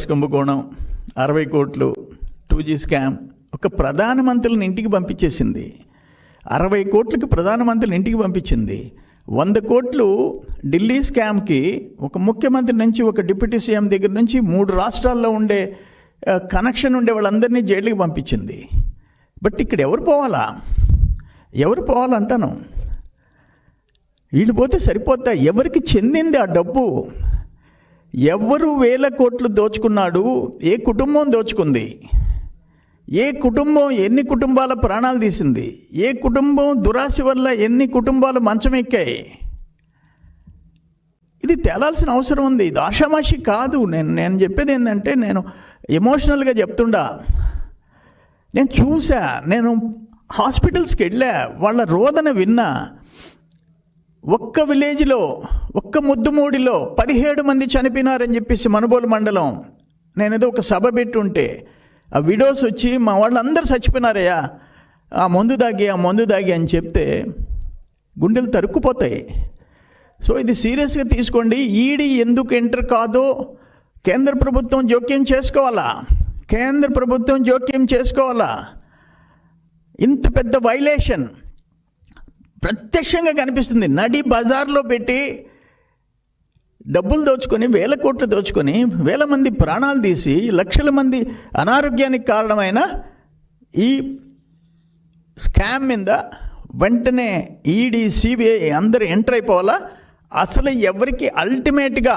Drugs కుంభకోణం, 60 కోట్లు, 2G scam ఒక ప్రధానమంత్రిని ఇంటికి పంపించేసింది. 60 కోట్లకి ప్రధానమంత్రిని ఇంటికి పంపించింది. 100 కోట్లు ఢిల్లీ స్కామ్కి ఒక ముఖ్యమంత్రి నుంచి, ఒక డిప్యూటీ సీఎం దగ్గర నుంచి 3 రాష్ట్రాల్లో ఉండే కనెక్షన్ ఉండే వాళ్ళందరినీ జైలుకి పంపించింది. బట్ ఇక్కడ ఎవరు పోవాలంటాను? వీళ్ళు పోతే సరిపోతా? ఎవరికి చెందింది ఆ డబ్బు? ఎవరు 1000 కోట్లు దోచుకున్నాడు? ఏ కుటుంబం దోచుకుంది? ఏ కుటుంబం ఎన్ని కుటుంబాల ప్రాణాలు తీసింది? ఏ కుటుంబం దురాశ వల్ల ఎన్ని కుటుంబాలు మంచం ఎక్కాయి? ఇది తేలాల్సిన అవసరం ఉంది. ఇది ఆషామాషి కాదు. నేను చెప్పేది ఏంటంటే, నేను ఎమోషనల్గా చెప్తుండా. నేను చూసా, నేను హాస్పిటల్స్కి వెళ్ళా, వాళ్ళ రోదన విన్నా. ఒక్క విలేజ్లో, ఒక్క ముద్దుమూడిలో 17 మంది చనిపోయినారని చెప్పేసి మనుబోలు మండలం, నేనేదో ఒక సభ పెట్టుంటే ఆ వీడియోస్ వచ్చి మా వాళ్ళందరూ చచ్చిపోయినారయ్యా ఆ మందు దాగి అని చెప్తే గుండెలు తరుక్కుపోతాయి. సో ఇది సీరియస్గా తీసుకోండి. ఈడీ ఎందుకు ఎంటర్ కాదో కేంద్ర ప్రభుత్వం జోక్యం చేసుకోవాలా. ఇంత పెద్ద వైలేషన్ ప్రత్యక్షంగా కనిపిస్తుంది. నడి బజార్లో పెట్టి డబ్బులు దోచుకొని, 1000 కోట్లు దోచుకొని, 1000 మంది ప్రాణాలు తీసి, లక్షల మంది అనారోగ్యానికి కారణమైన ఈ స్కామ్ మీద వెంటనే ఈడీ, సిబిఐ అందరూ ఎంటర్ అయిపోవాలా. అసలు ఎవరికి అల్టిమేట్గా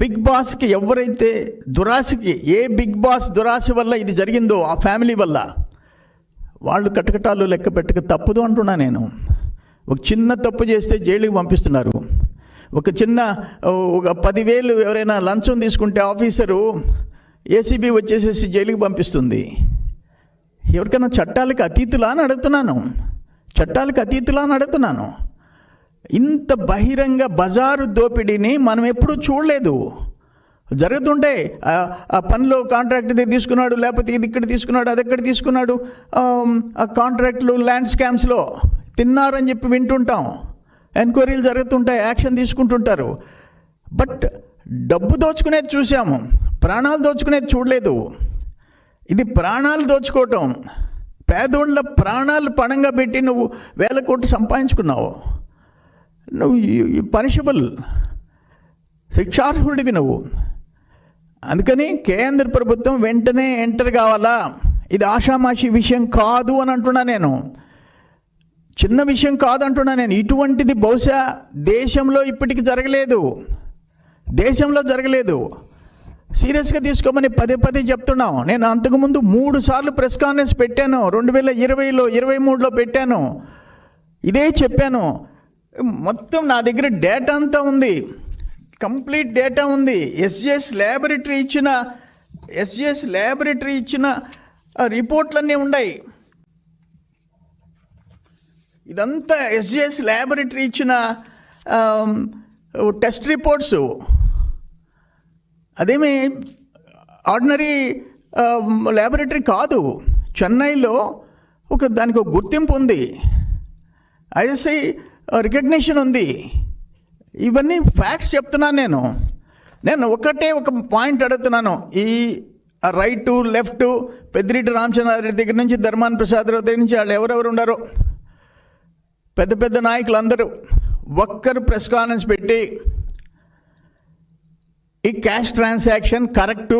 బిగ్ బాస్కి ఎవరైతే దురాశకి, ఏ బిగ్ బాస్ దురాశ వల్ల ఇది జరిగిందో ఆ ఫ్యామిలీ వల్ల, వాళ్ళు కటకటాలు లెక్క పెట్టక తప్పదు అంటున్నా నేను. ఒక చిన్న తప్పు చేస్తే జైలుకి పంపిస్తున్నారు. ఒక 10,000 ఎవరైనా లంచం తీసుకుంటే ఆఫీసరు, ఏసీబీ వచ్చేసేసి జైలుకి పంపిస్తుంది. ఎవరికైనా చట్టాలకు అతీతులా అని అడుగుతున్నాను. ఇంత బహిరంగ బజారు దోపిడీని మనం ఎప్పుడూ చూడలేదు. జరుగుతుంటే ఆ పనిలో కాంట్రాక్ట్ తీసుకున్నాడు, లేకపోతే ఇది ఇక్కడ తీసుకున్నాడు, అది ఎక్కడ తీసుకున్నాడు, ఆ కాంట్రాక్ట్లు, ల్యాండ్ స్కామ్స్లో తిన్నారని చెప్పి వింటుంటాం. ఎంక్వైరీలు జరుగుతుంటాయి, యాక్షన్ తీసుకుంటుంటారు. బట్ డబ్బు దోచుకునేది చూసాము, ప్రాణాలు దోచుకునేది చూడలేదు. ఇది ప్రాణాలు దోచుకోవటం. పేదోళ్ళ ప్రాణాలు పణంగా పెట్టి నువ్వు 1000 కోట్లు సంపాదించుకున్నావు. నువ్వు పనిషబుల్, శిక్షార్హుడివి నువ్వు. అందుకని కేంద్ర ప్రభుత్వం వెంటనే ఎంటర్ కావాలా. ఇది ఆషామాషి విషయం కాదు అని అంటున్నా నేను. చిన్న విషయం కాదంటున్నా నేను. ఇటువంటిది బహుశా దేశంలో ఇప్పటికి జరగలేదు. సీరియస్గా తీసుకోమని పదే చెప్తున్నాం. నేను అంతకుముందు 3 సార్లు ప్రెస్ కాన్ఫరెన్స్ పెట్టాను. 2020లో, 23లో పెట్టాను. ఇదే చెప్పాను. మొత్తం నా దగ్గర డేటా అంతా ఉంది, కంప్లీట్ డేటా ఉంది. ఎస్జిఎస్ ల్యాబొరేటరీ ఇచ్చిన రిపోర్ట్లన్నీ ఉన్నాయి. ఇదంతా ఎస్జిఎస్ ల్యాబొరేటరీ ఇచ్చిన టెస్ట్ రిపోర్ట్స్. అదేమి ఆర్డినరీ ల్యాబొరేటరీ కాదు. చెన్నైలో దానికి ఒక గుర్తింపు ఉంది, ఐఎస్ఐ రికగ్నిషన్ ఉంది. ఇవన్నీ ఫ్యాక్ట్స్ చెప్తున్నాను నేను ఒక పాయింట్ అడుగుతున్నాను. ఈ రైటు లెఫ్ట్, పెద్దిరెడ్డి రామచంద్రారెడ్డి దగ్గర నుంచి, ధర్మాన ప్రసాదరావు దగ్గర నుంచి, వాళ్ళు ఎవరెవరు ఉన్నారో పెద్ద నాయకులందరూ ఒక్కరు ప్రెస్ కాన్ఫరెన్స్ పెట్టి ఈ క్యాష్ ట్రాన్సాక్షన్ కరెక్టు,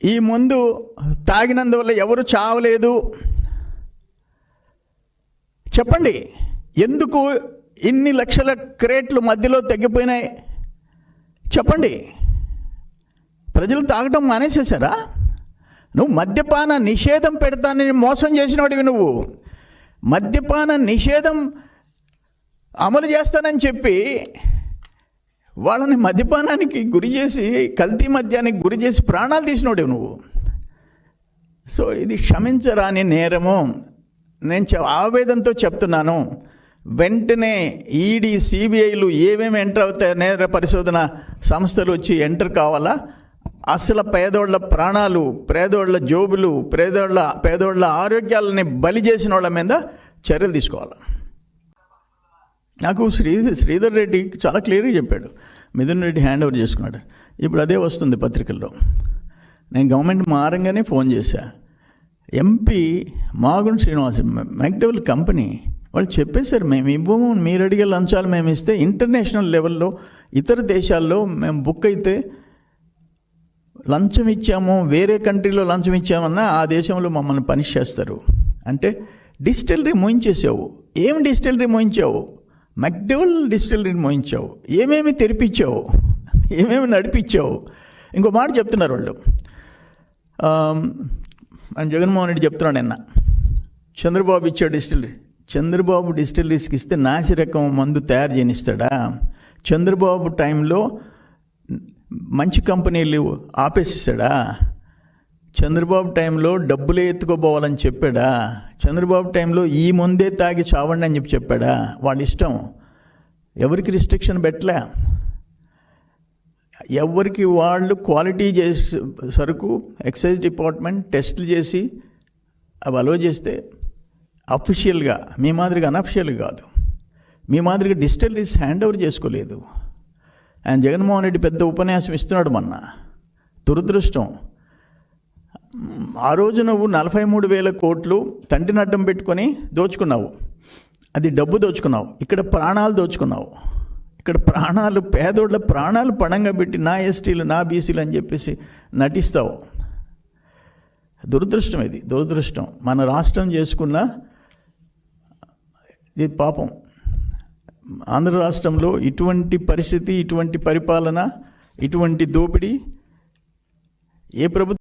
ఈ మందు తాగినందువల్ల ఎవరు చావలేదు, చెప్పండి. ఎందుకు ఇన్ని లక్షల క్రేట్లు మధ్యలో తగ్గిపోయినాయి చెప్పండి. ప్రజలు తాగటం మానేసేసారా? నువ్వు మద్యపాన నిషేధం పెడతానని మోసం చేసినవాడివి. నువ్వు మద్యపాన నిషేధం అమలు చేస్తానని చెప్పి వాళ్ళని మద్యపానానికి గురి చేసి, కల్తీ మద్యానికి గురి చేసి ప్రాణాలు తీసినోడివి నువ్వు. సో ఇది క్షమించరాని నేరము. నేను ఆవేదనతో చెప్తున్నాను. వెంటనే ఈడీ, సిబిఐలు ఏమేమి ఎంటర్ అవుతాయి, నేర పరిశోధన సంస్థలు వచ్చి ఎంటర్ కావాలా. అసలు పేదోళ్ల ప్రాణాలు, పేదోళ్ల జోబులు, పేదోళ్ల ఆరోగ్యాలని బలి చేసిన వాళ్ళ మీద చర్యలు తీసుకోవాలి. నాకు శ్రీధర్ రెడ్డి చాలా క్లియర్గా చెప్పాడు, మిథున్ రెడ్డి హ్యాండ్ ఓవర్ చేసుకున్నాడు. ఇప్పుడు అదే వస్తుంది పత్రికల్లో. నేను గవర్నమెంట్ మారంగానే ఫోన్ చేశా. MP Magunta Srinivas, McDowell company వాళ్ళు చెప్పేశారు, మేము ఇవ్వము, మీరు అడిగే లంచాలు మేము ఇస్తే ఇంటర్నేషనల్ లెవెల్లో ఇతర దేశాల్లో మేము బుక్ అయితే లంచం ఇచ్చాము, వేరే కంట్రీలో లంచం ఇచ్చామన్నా ఆ దేశంలో మమ్మల్ని పనిష్ చేస్తారు. అంటే డిస్టిలరీ మోయించేసావు. ఏం డిస్టిలరీ మోయించావు? మెక్డవల్ డిస్టిలరీని మోయించావు. ఏమేమి తెరిపించావు, ఏమేమి నడిపించావు. ఇంకో మాట చెప్తున్నారు వాళ్ళు, జగన్మోహన్ రెడ్డి చెప్తున్నాడు నిన్న, చంద్రబాబు ఇచ్చాడు డిస్టిలరీ. చంద్రబాబు డిస్టిలరీస్కి ఇస్తే నాసి రకం మందు తయారు చేయనిస్తాడా? చంద్రబాబు టైంలో మంచి కంపెనీలు ఆపేసేసాడా? చంద్రబాబు టైంలో డబ్బులే ఎత్తుకోపోవాలని చెప్పాడా? చంద్రబాబు టైంలో ఈ ముందే తాగి చావండి అని చెప్పాడా? వాళ్ళ ఇష్టం, ఎవరికి రిస్ట్రిక్షన్ పెట్టలే. ఎవరికి వాళ్ళు క్వాలిటీ చేసి సరుకు ఎక్సైజ్ డిపార్ట్మెంట్ టెస్టులు చేసి అవి అలో చేస్తే అఫీషియల్గా, మీ మాదిరిగా అనఫిషియల్గా కాదు, మీ మాదిరిగా డిస్టిలరీస్ హ్యాండ్ ఓవర్ చేసుకోలేదు. ఆయన జగన్మోహన్ రెడ్డి పెద్ద ఉపన్యాసం ఇస్తున్నాడు మొన్న. దురదృష్టం, ఆ రోజు నువ్వు 43,000 కోట్లు తండ్రిని అడ్డం పెట్టుకొని దోచుకున్నావు. అది డబ్బు దోచుకున్నావు. ఇక్కడ ప్రాణాలు దోచుకున్నావు. ఇక్కడ ప్రాణాలు, పేదోళ్ళ ప్రాణాలు పణంగా పెట్టి నా ఎస్టీలు, నా బీసీలు అని చెప్పేసి నటిస్తావు. దురదృష్టం, ఇది దురదృష్టం. మన రాష్ట్రం చేసుకున్న ఇది పాపం. ఆంధ్ర రాష్ట్రంలో ఇటువంటి పరిస్థితి, ఇటువంటి పరిపాలన, ఇటువంటి దోపిడీ ఏ ప్రభుత్వం